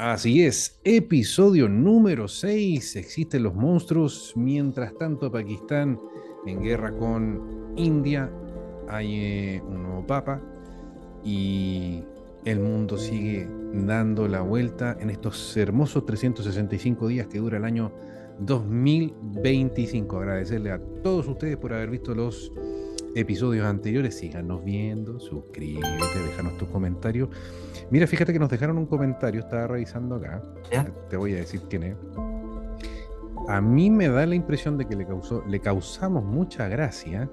Así es, episodio número 6. Existen los monstruos. Mientras tanto, Pakistán en guerra con India. Hay un nuevo papa y el mundo sigue dando la vuelta en estos hermosos 365 días que dura el año 2025. Agradecerle a todos ustedes por haber visto los episodios anteriores. Síganos viendo, suscríbete, déjanos tus comentarios. Mira, fíjate que nos dejaron un comentario, estaba revisando acá, ¿Ya? te voy a decir quién es. A mí me da la impresión de que le causamos mucha gracia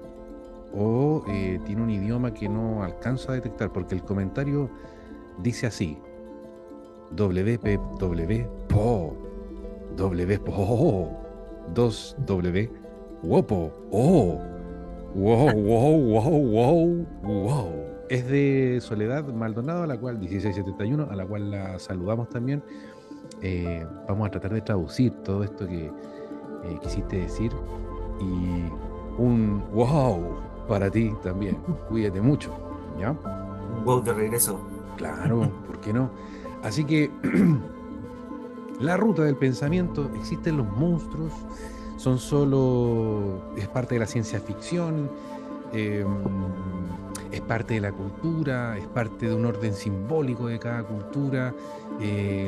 o tiene un idioma que no alcanzo a detectar, porque el comentario dice así: WPW po, W po, 2W wopo, oh, wow, wow, wow, wow, wow. Es de Soledad Maldonado, a la cual 1671, a la cual la saludamos también. Vamos a tratar de traducir todo esto que quisiste decir y un wow para ti también. Cuídate mucho, ¿ya? Un wow de regreso. Claro, ¿por qué no? Así que la ruta del pensamiento, existen los monstruos, son solo, es parte de la ciencia ficción, eh, es parte de la cultura, es parte de un orden simbólico de cada cultura,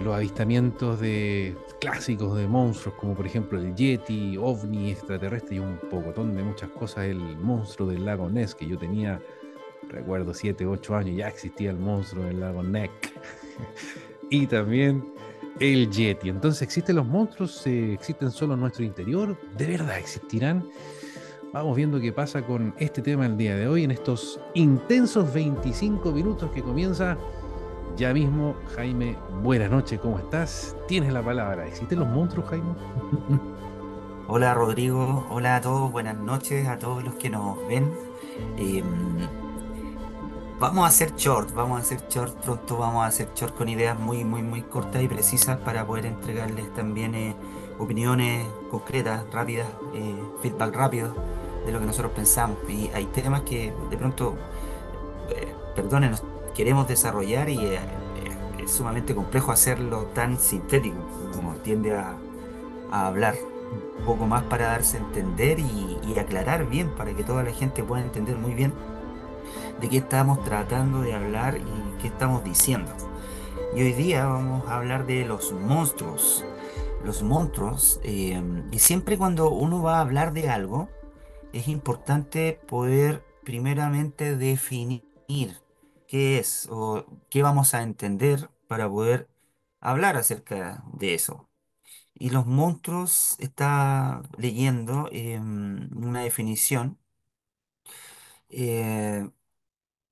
los avistamientos de clásicos de monstruos, como por ejemplo el Yeti, OVNI, extraterrestre y un pocotón de muchas cosas, el monstruo del lago Ness, que yo tenía, recuerdo, 7 8 años, ya existía el monstruo del lago Neck. Y también el Yeti. Entonces, ¿existen los monstruos? ¿Existen solo en nuestro interior? ¿De verdad existirán? Vamos viendo qué pasa con este tema el día de hoy en estos intensos 25 minutos que comienza ya mismo. Jaime, buenas noches, ¿cómo estás? Tienes la palabra. ¿Existen los monstruos, Jaime? Hola Rodrigo, hola a todos, buenas noches a todos los que nos ven. Em, Vamos a hacer short, pronto vamos a hacer short con ideas muy cortas y precisas para poder entregarles también opiniones concretas, rápidas, feedback rápido de lo que nosotros pensamos. Y hay temas que de pronto, perdónenos, queremos desarrollar y es sumamente complejo hacerlo tan sintético. Uno tiende a hablar un poco más para darse a entender y aclarar bien para que toda la gente pueda entender muy bien de qué estamos tratando de hablar y qué estamos diciendo. Y hoy día vamos a hablar de los monstruos. Los monstruos, y siempre cuando uno va a hablar de algo, es importante poder primeramente definir qué es o qué vamos a entender para poder hablar acerca de eso. Y los monstruos, está leyendo una definición, eh,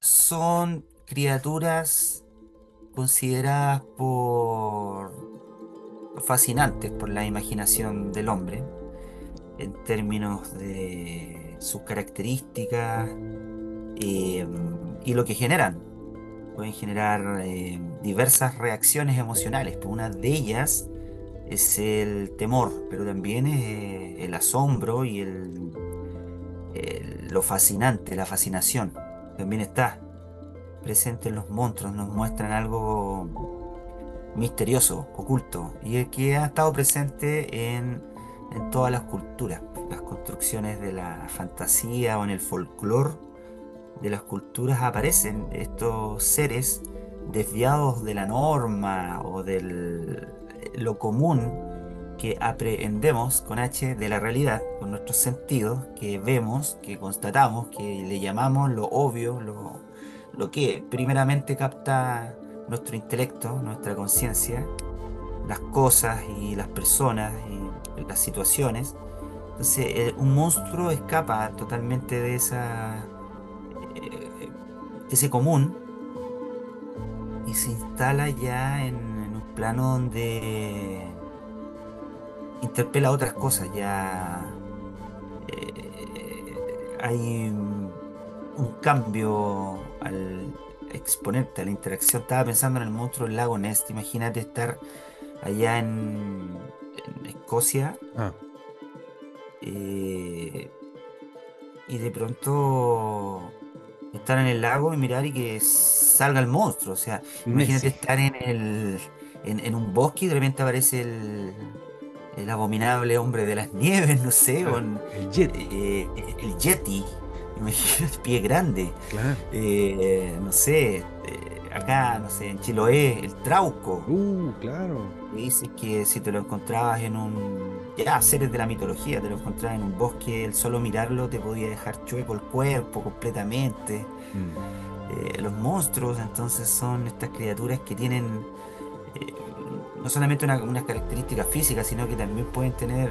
son criaturas consideradas por fascinantes por la imaginación del hombre en términos de sus características eh, y lo que generan. Pueden generar diversas reacciones emocionales. Pues una de ellas es el temor, pero también es el asombro y lo fascinante, la fascinación. También está presente en los monstruos, nos muestran algo misterioso, oculto, y el que ha estado presente en todas las culturas, las construcciones de la fantasía o en el folclore de las culturas aparecen estos seres desviados de la norma o de lo común que aprehendemos con H de la realidad, con nuestros sentidos, que vemos, que constatamos, que le llamamos lo obvio, lo que primeramente capta nuestro intelecto, nuestra conciencia, las cosas y las personas y las situaciones. Entonces, un monstruo escapa totalmente de ese común y se instala ya en un plano donde interpela otras cosas. Ya hay un cambio al exponerte a la interacción. Estaba pensando en el monstruo del lago Ness. Imagínate estar allá en Escocia, Ah, eh, y de pronto estar en el lago y mirar y que salga el monstruo. O sea, imagínate Nessie. estar en un bosque y de repente aparece el abominable hombre de las nieves, no sé, Claro, con el Yeti, el Yeti, imagínate, pie grande, claro. no sé, acá, no sé, en Chiloé, el Trauco. Claro. Que dices que si te lo encontrabas en ya, seres de la mitología, te lo encontrabas en un bosque, el solo mirarlo te podía dejar chueco el cuerpo completamente. Mm. Los monstruos, entonces, son estas criaturas que tienen eh, no solamente unas características físicas, sino que también pueden tener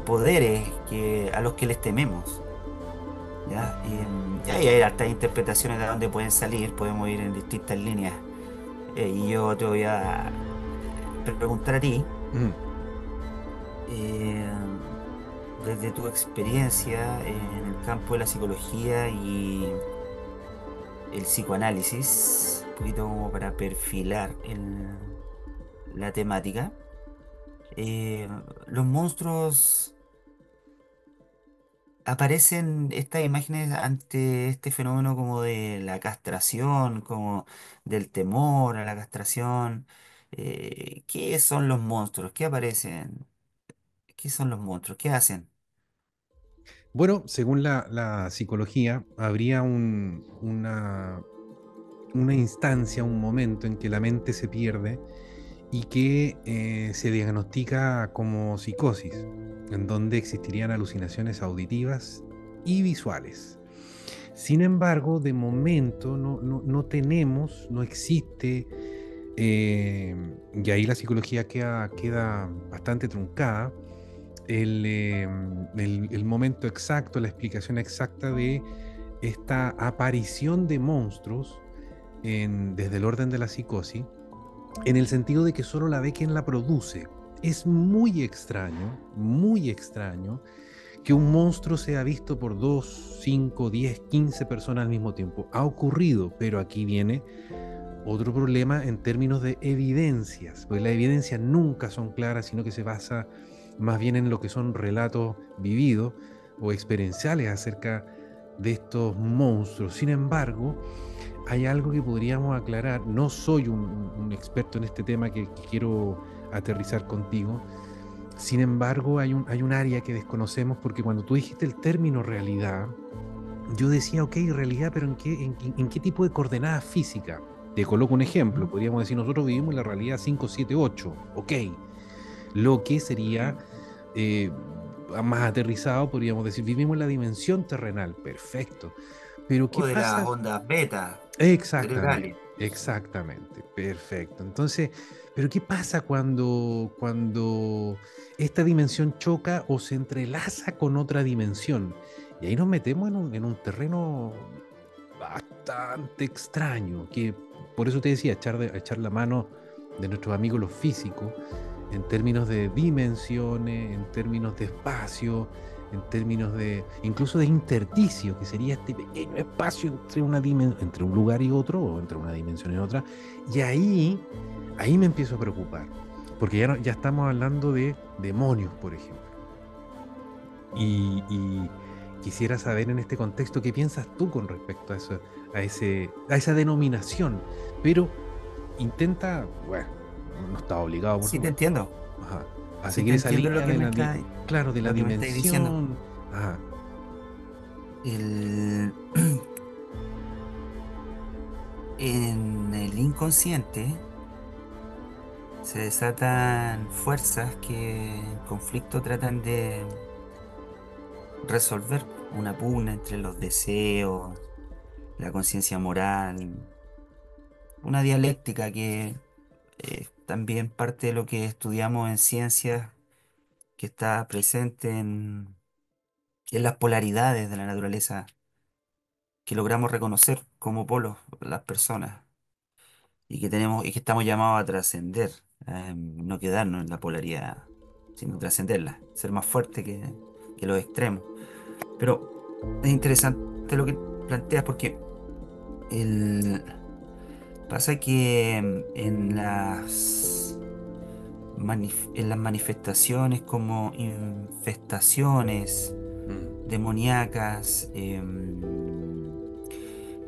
poderes a los que les tememos. ¿Ya? Y ahí hay hartas interpretaciones de dónde pueden salir, podemos ir en distintas líneas. Y yo te voy a preguntar a ti, Mm. eh, desde tu experiencia en el campo de la psicología y el psicoanálisis, un poquito como para perfilar la temática. eh, los monstruos aparecen estas imágenes ante este fenómeno como de la castración, como del temor a la castración. ¿Qué son los monstruos? ¿Qué aparecen? ¿Qué son los monstruos? ¿Qué hacen? Bueno, según la psicología, habría una instancia, un momento en que la mente se pierde y que se diagnostica como psicosis, en donde existirían alucinaciones auditivas y visuales. Sin embargo, de momento no tenemos, no existe, y ahí la psicología queda bastante truncada, el momento exacto, la explicación exacta de esta aparición de monstruos desde el orden de la psicosis, en el sentido de que solo la ve quien la produce. Es muy extraño que un monstruo sea visto por 2, 5, 10, 15 personas al mismo tiempo. Ha ocurrido, pero aquí viene otro problema en términos de evidencias, porque las evidencias nunca son claras, sino que se basa más bien en lo que son relatos vividos o experienciales acerca de estos monstruos. Sin embargo, hay algo que podríamos aclarar. No soy un experto en este tema que quiero aterrizar contigo. Sin embargo, hay un área que desconocemos porque cuando tú dijiste el término realidad, yo decía, ok, realidad, pero ¿en qué tipo de coordenada física? Te coloco un ejemplo. Ujú. Podríamos decir, nosotros vivimos en la realidad 5, 7, 8. Ok. Lo que sería eh, más aterrizado, podríamos decir, vivimos en la dimensión terrenal. Perfecto. Pero ¿qué O de las pasa? ondas beta, Exactamente, cerebrales. exactamente, perfecto. Entonces, pero ¿qué pasa cuando esta dimensión choca o se entrelaza con otra dimensión? Y ahí nos metemos en un terreno bastante extraño, que por eso te decía, echar la mano de nuestros amigos los físicos, en términos de dimensiones, en términos de espacio, en términos de incluso de intersticio, que sería este pequeño espacio entre un lugar y otro, o entre una dimensión y otra, y ahí me empiezo a preocupar, porque ya estamos hablando de demonios, por ejemplo. Y quisiera saber en este contexto qué piensas tú con respecto a eso, a esa denominación, pero intenta, bueno, no está obligado, por Sí te supuesto, entiendo, ajá, a sí seguir te esa entiendo línea claro, de la lo que me estáis diciendo. dimensión, ajá, El, en el inconsciente se desatan fuerzas que en conflicto tratan de resolver una pugna entre los deseos, la conciencia moral, una dialéctica que también parte de lo que estudiamos en ciencias, que está presente en las polaridades de la naturaleza que logramos reconocer como polos las personas y que tenemos y que estamos llamados a trascender, no quedarnos en la polaridad, sino trascenderla, ser más fuerte que los extremos. Pero es interesante lo que planteas porque el, pasa que en las manifestaciones como infestaciones mm, demoníacas,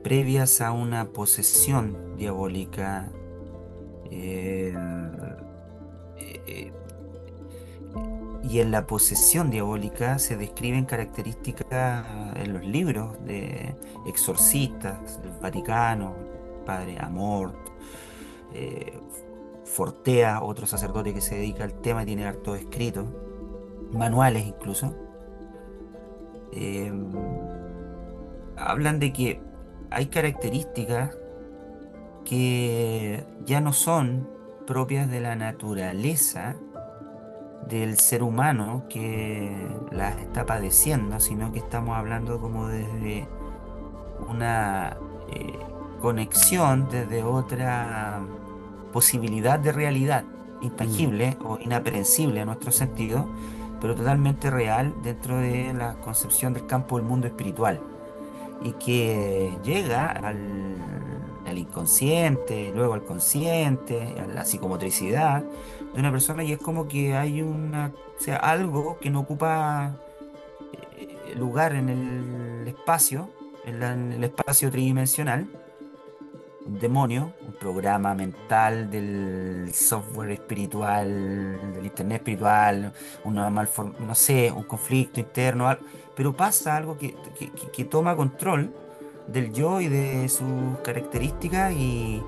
previas a una posesión diabólica, eh, y en la posesión diabólica se describen características en los libros de exorcistas, del Vaticano, el padre Amort, eh, Fortea, otro sacerdote que se dedica al tema y tiene harto escrito, manuales incluso. eh, Hablan de que hay características que ya no son propias de la naturaleza del ser humano que las está padeciendo, sino que estamos hablando como desde una conexión, desde otra posibilidad de realidad Mm, intangible o inaprehensible a nuestro sentido, pero totalmente real dentro de la concepción del campo del mundo espiritual y que llega al inconsciente, luego al consciente, a la psicomotricidad de una persona y es como que hay o sea, algo que no ocupa lugar en el espacio, en el espacio tridimensional, un demonio, un programa mental del software espiritual, del internet espiritual, no sé, un conflicto interno, pero pasa algo que toma control del yo y de sus características y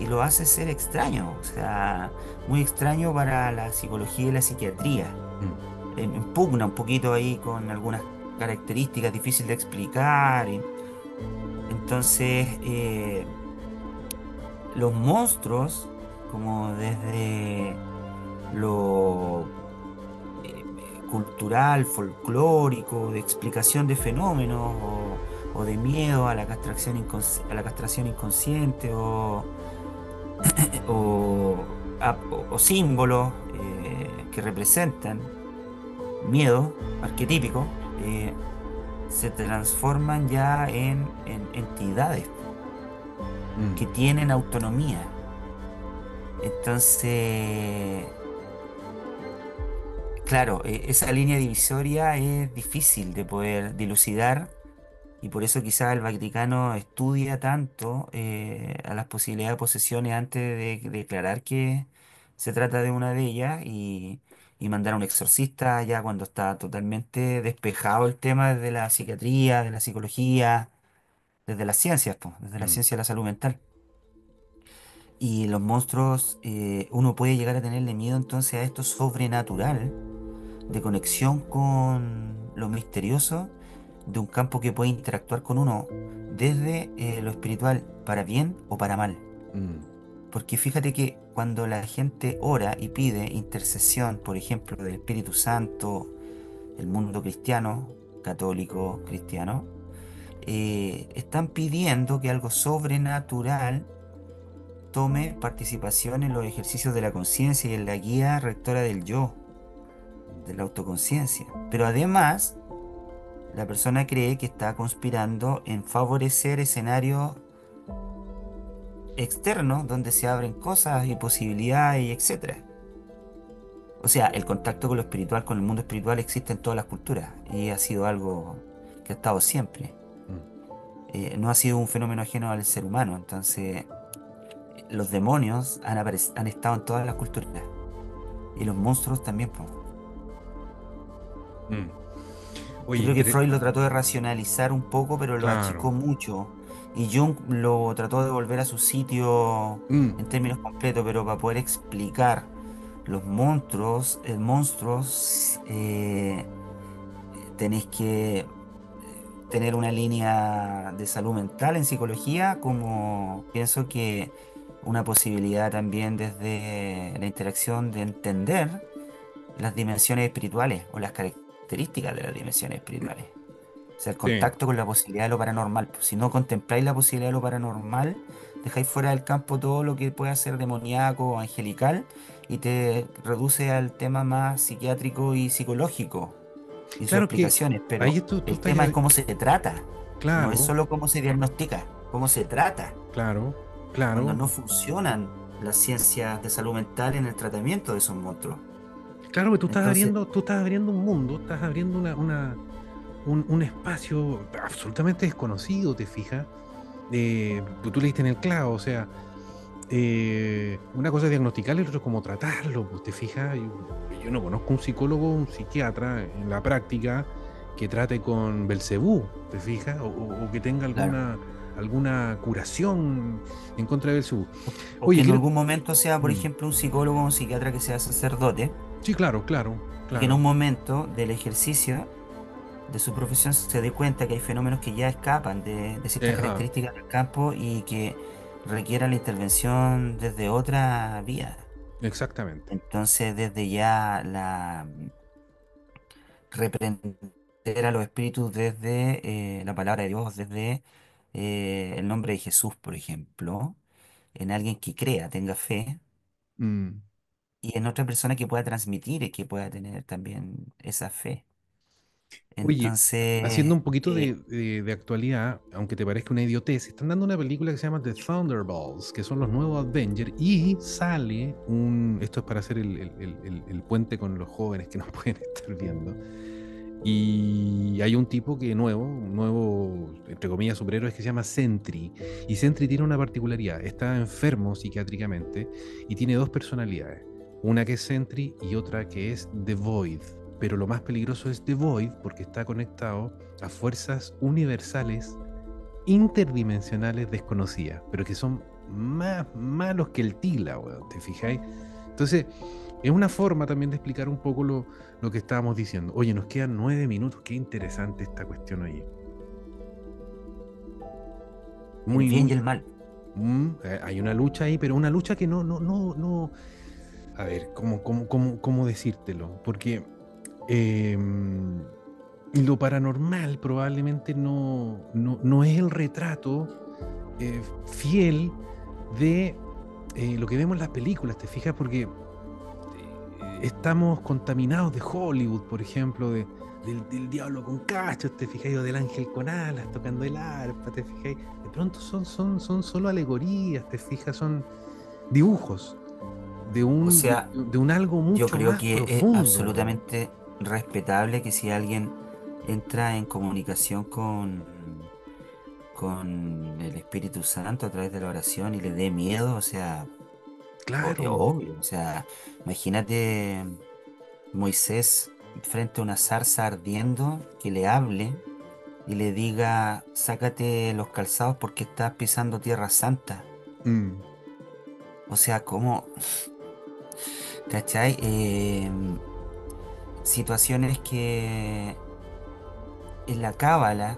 lo hace ser extraño, o sea, muy extraño para la psicología y la psiquiatría. mm, Impugna un poquito ahí con algunas características difíciles de explicar. Entonces, los monstruos, como desde lo cultural, folclórico, de explicación de fenómenos o de miedo a la a la castración inconsciente o símbolos que representan miedo arquetípico, se transforman ya en entidades mm. que tienen autonomía. Entonces, claro, esa línea divisoria es difícil de poder dilucidar y por eso quizás el Vaticano estudia tanto a las posibilidades de posesiones antes de declarar que se trata de una de ellas y mandar a un exorcista ya cuando está totalmente despejado el tema desde la psiquiatría, de la psicología, desde las ciencias, pues, desde la Mm. ciencia de la salud mental. Y los monstruos, uno puede llegar a tenerle miedo entonces a esto sobrenatural de conexión con lo misterioso de un campo que puede interactuar con uno desde lo espiritual para bien o para mal. Mm, Porque fíjate que cuando la gente ora y pide intercesión, por ejemplo, del Espíritu Santo, el mundo cristiano, católico, cristiano, están pidiendo que algo sobrenatural tome participación en los ejercicios de la conciencia y en la guía rectora del yo, de la autoconciencia. Pero además, la persona cree que está conspirando en favorecer escenarios externos donde se abren cosas y posibilidades y etcétera. O sea, el contacto con lo espiritual, con el mundo espiritual existe en todas las culturas y ha sido algo que ha estado siempre. mm. No ha sido un fenómeno ajeno al ser humano. Entonces, los demonios han estado en todas las culturas y los monstruos también, po. Mm. Yo Oye, creo que Freud lo trató de racionalizar un poco, pero lo claro. achicó mucho. Y Jung lo trató de volver a su sitio Mm, en términos completos, pero para poder explicar los monstruos, monstruos, tenéis que tener una línea de salud mental en psicología, como pienso que una posibilidad también desde la interacción de entender las dimensiones espirituales o las características de las dimensiones espirituales. O sea, el sí. contacto con la posibilidad de lo paranormal. Pues, si no contempláis la posibilidad de lo paranormal, dejáis fuera del campo todo lo que pueda ser demoníaco o angelical y te reduce al tema más psiquiátrico y psicológico y sus Claro que explicaciones. ahí Pero tú el estás, tema es cómo se trata. No es claro, solo cómo se diagnostica, cómo se trata. claro, Cuando claro, no funcionan las ciencias de salud mental en el tratamiento de esos monstruos. claro que Entonces, tú estás abriendo un mundo, estás abriendo un espacio absolutamente desconocido, ¿te fijas? Tú leíste en el clavo, o sea, una cosa es diagnosticarlo y otra es como tratarlo, pues te fijas. Yo no conozco un psicólogo, un psiquiatra en la práctica que trate con Belcebú, te fijas, o que tenga Claro. alguna curación en contra de Belcebú. O que Oye, en quiero... algún momento sea, por Mm, ejemplo, un psicólogo o un psiquiatra que sea sacerdote sí, claro, claro, y que en claro. un momento del ejercicio de su profesión se dé cuenta que hay fenómenos que ya escapan de ciertas Ajá, características del campo y que requiera la intervención desde otra vía. exactamente. Entonces, desde ya la reprender a los espíritus desde la palabra de Dios, desde el nombre de Jesús, por ejemplo, en alguien que crea, tenga fe, Mm. y en otra persona que pueda transmitir y que pueda tener también esa fe. Oye, haciendo Entonces, un poquito de actualidad, aunque te parezca una idiotez, están dando una película que se llama The Thunderbolts, que son los nuevos Avengers, y sale un... Esto es para hacer el puente con los jóvenes que nos pueden estar viendo. Y hay un tipo que nuevo, un nuevo, entre comillas, superhéroe que se llama Sentry. Y Sentry tiene una particularidad, está enfermo psiquiátricamente y tiene dos personalidades. Una que es Sentry y otra que es The Void. Pero lo más peligroso es The Void porque está conectado a fuerzas universales interdimensionales desconocidas, pero que son más malos que el Tila, weón, ¿te fijáis? Entonces, es una forma también de explicar un poco lo que estábamos diciendo. Oye, nos quedan 9 minutos, qué interesante esta cuestión, oye. el Muy, bien y muy... el mal. hay una lucha ahí, pero una lucha que no... A ver, ¿cómo decírtelo? Porque eh, lo paranormal probablemente no es el retrato fiel de lo que vemos en las películas, ¿te fijas? Porque estamos contaminados de Hollywood, por ejemplo, del diablo con cachos, ¿te fijáis? O del ángel con alas tocando el arpa, ¿te fijáis? De pronto son solo alegorías, ¿te fijas? Son dibujos O sea, de un algo yo mucho creo más que es profundo, weón. absolutamente respetable que si alguien entra en comunicación con el Espíritu Santo a través de la oración y le dé miedo, o sea, es Claro. obvio. O sea, imagínate Moisés frente a una zarza ardiendo que le hable y le diga, sácate los calzados porque estás pisando tierra santa. Mm, O sea, ¿cómo? ¿Cachai? Situaciones que en la cábala,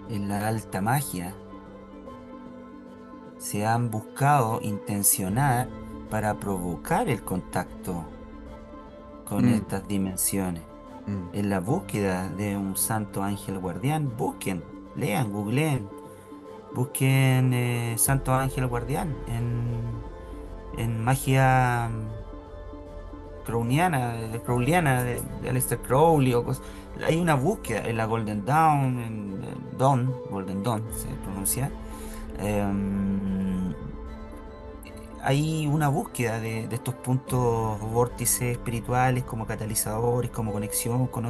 en la alta magia, se han buscado intencionar para provocar el contacto con mm, estas dimensiones. mm, En la búsqueda de un santo ángel guardián, busquen, lean, googleen, busquen santo ángel guardián en magia crowliana de Aleister Crowley o cosas. Hay una búsqueda en la Golden Dawn, Dawn, Golden Dawn se pronuncia. em, Hay una búsqueda de estos puntos vórtices espirituales como catalizadores, como conexión con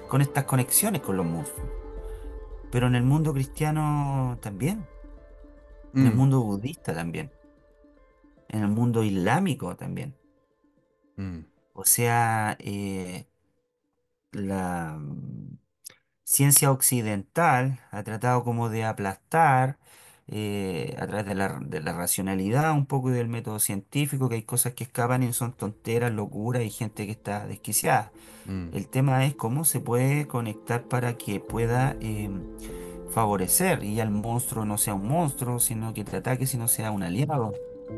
con estas conexiones con los monstruos. Pero en el mundo cristiano también, en el mm, mundo budista también, en el mundo islámico también. mm. O sea, la ciencia occidental ha tratado como de aplastar a través de la racionalidad un poco y del método científico, que hay cosas que escapan y son tonteras, locuras y gente que está desquiciada. Mm. El tema es cómo se puede conectar para que pueda favorecer y el monstruo no sea un monstruo, sino que te ataque, sino sea un aliado.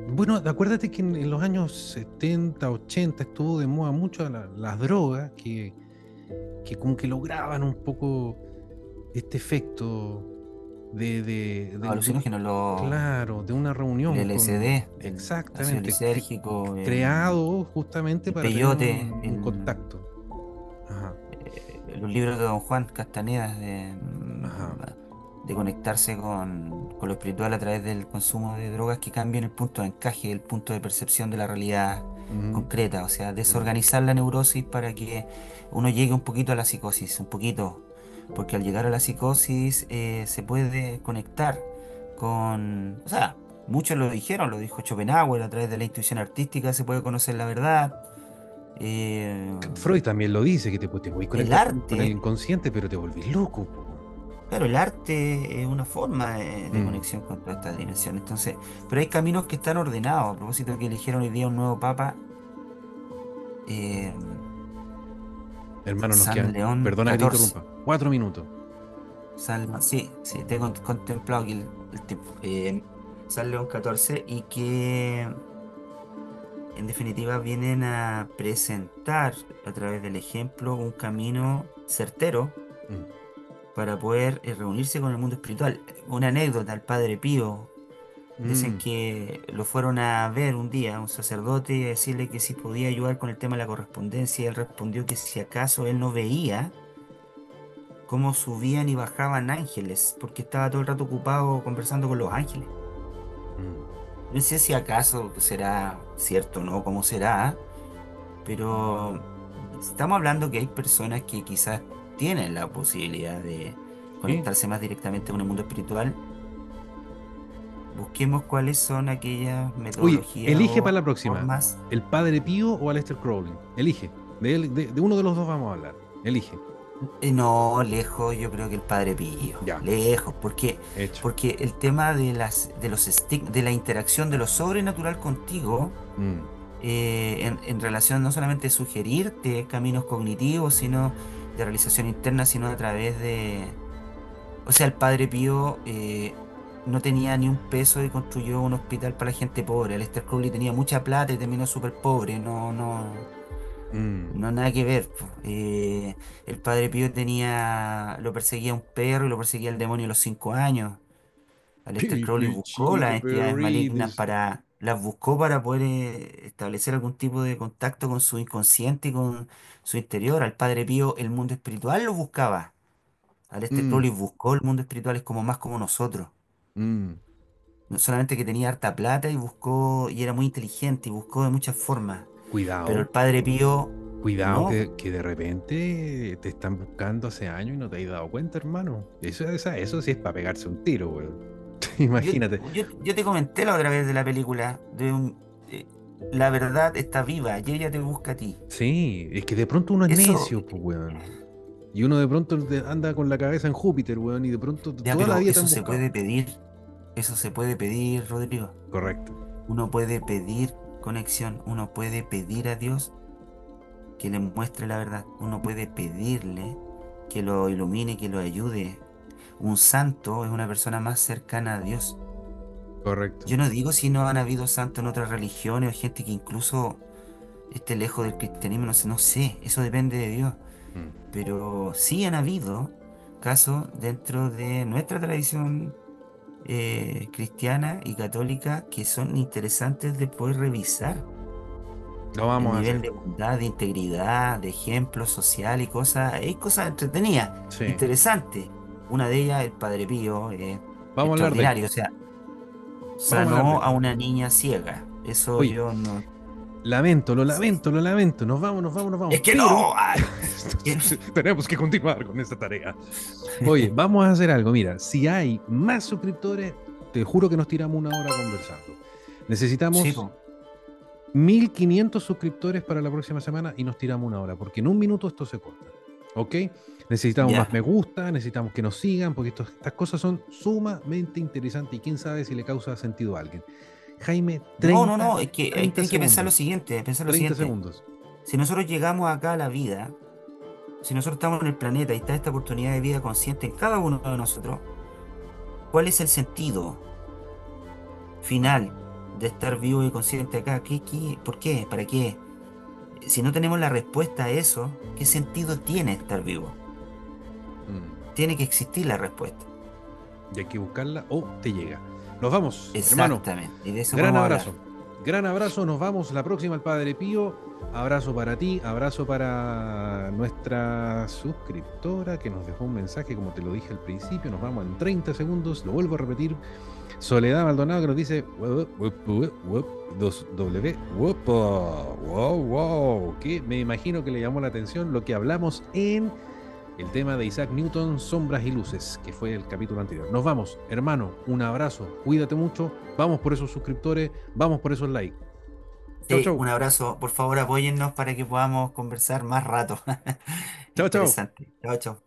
Bueno, acuérdate que en los años 70, 80 estuvo de moda mucho las drogas que como que lograban un poco este efecto Alucinógenos, claro, de una el reunión con, LSD, el ácido exactamente, lisérgico, creado justamente el para tener peyote, un contacto. Ajá, los libros de Don Juan Castaneda ajá. de conectarse con lo espiritual a través del consumo de drogas que cambian el punto de encaje, el punto de percepción de la realidad Mm, concreta, o sea, mm. desorganizar la neurosis para que uno llegue un poquito a la psicosis, un poquito, porque al llegar a la psicosis se puede conectar o sea, Muchos lo dijeron, lo dijo Schopenhauer, a través de la intuición artística se puede conocer la verdad. Eh, Freud también lo dice, que te puedes el conectar con el arte, inconsciente, pero te volvís loco, po. claro, el arte es una forma de Mm, conexión con todas estas dimensiones. Entonces, pero hay caminos que están ordenados. A propósito que eligieron hoy día un nuevo papa, eh, Hermano, nos San quedan, León perdona que te XIV. interrumpa, 4 minutos. Sí, sí, tengo contemplado aquí el tiempo. San León XIV y que en definitiva vienen a presentar a través del ejemplo un camino certero Mm, para poder reunirse con el mundo espiritual. Una anécdota, el Padre Pío, dicen mm. que lo fueron a ver un día, un sacerdote, y a decirle que si podía ayudar con el tema de la correspondencia, y él respondió que si acaso él no veía cómo subían y bajaban ángeles, porque estaba todo el rato ocupado conversando con los ángeles. Mm. No sé si acaso será cierto o no, cómo será, pero estamos hablando que hay personas que quizás tienen la posibilidad de ¿Sí? conectarse más directamente con el mundo espiritual. Busquemos cuáles son aquellas Oye, metodologías elige para o la próxima, formas. ¿el Padre Pío o Aleister Crowley? Elige. De uno de los dos vamos a hablar. Elige. No, lejos, yo creo que el Padre Pío, Ya, lejos, porque, hecho. porque el tema de la interacción de lo sobrenatural contigo, Mm. en relación no solamente sugerirte caminos cognitivos, sino de realización interna, sino a través de, o sea, el Padre Pío no tenía ni un peso y construyó un hospital para la gente pobre. Aleister Crowley tenía mucha plata y terminó súper pobre, no, no. Mm. No, nada que ver, po. El Padre Pío lo perseguía un perro y lo perseguía el demonio a los 5 años. Aleister Crowley buscó las entidades malignas las buscó para poder establecer algún tipo de contacto con su inconsciente y con su interior. Al Padre Pío el mundo espiritual lo buscaba. Aleister Mm. Crowley buscó el mundo espiritual, es como más como nosotros. Mm. No solamente que tenía harta plata y buscó, y era muy inteligente y buscó de muchas formas. Pero el Cuidado, Padre Pío, cuidado no. que de repente te están buscando hace años y no te has dado cuenta, hermano. Eso sí es para pegarse un tiro, weón. Yo, Imagínate. yo te comenté la otra vez de la película, la verdad está viva y ella te busca a ti. Sí, es que de pronto uno es Eso, necio, pues, weón. Y uno de pronto anda con la cabeza en Júpiter, weón, y de pronto ya, toda la pero vida te han buscado. eso se puede pedir, Rodrigo. Correcto. Uno puede pedir conexión, uno puede pedir a Dios que le muestre la verdad, uno puede pedirle que lo ilumine, que lo ayude. Un santo es una persona más cercana a Dios. Correcto. Yo no digo si no han habido santos en otras religiones o gente que incluso esté lejos del cristianismo, no sé, no sé, eso depende de Dios. Mm. Pero sí han habido casos dentro de nuestra tradición cristiana y católica que son interesantes de poder revisar. Lo El vamos a nivel hacer. de bondad, de integridad, de ejemplo social y cosas, hay cosas entretenidas, Sí. interesantes. Una de ellas, el Padre Pío, Vamos a hablar de él. extraordinario, o sea, Vamos a hablar de sanó él. a una niña ciega. Eso Oye, yo no. lamento, lo lamento, lo lamento. Nos vamos, nos vamos, nos vamos. Es que Pero no. Que- tenemos que continuar con esta tarea. Oye, vamos a hacer algo. Mira, si hay más suscriptores, te juro que nos tiramos una hora conversando. Sí, Necesitamos po. 1500 suscriptores para la próxima semana y nos tiramos una hora, porque en un minuto esto se corta. ¿Ok? Necesitamos más Ya. me gusta, necesitamos que nos sigan, porque estas cosas son sumamente interesantes y quién sabe si le causa sentido a alguien. Jaime, No, no, 30, no, es que ahí 30 tienen que segundos. pensar lo 30 siguiente. segundos. Si nosotros llegamos acá a la vida, si nosotros estamos en el planeta y está esta oportunidad de vida consciente en cada uno de nosotros, ¿cuál es el sentido final de estar vivo y consciente acá? ¿Por qué? ¿Para qué? Si no tenemos la respuesta a eso, ¿qué sentido tiene estar vivo? Mm. Tiene que existir la respuesta. Y hay que buscarla o te llega. Nos vamos, hermano. Exactamente. Y de eso Gran podemos hablar. abrazo. Gran abrazo. Nos vamos la próxima al Padre Pío. Abrazo para ti, abrazo para nuestra suscriptora que nos dejó un mensaje, como te lo dije al principio. Nos vamos en 30 segundos. Lo vuelvo a repetir. Soledad Maldonado que nos dice 2W, wow, wow, que me imagino que le llamó la atención lo que hablamos en el tema de Isaac Newton, Sombras y Luces, que fue el capítulo anterior. Nos vamos, hermano, un abrazo, cuídate mucho, vamos por esos suscriptores, vamos por esos likes. Chau, Sí, chau, un abrazo. Por favor, apóyennos para que podamos conversar más rato. chau, chau. Interesante. Chao, chao.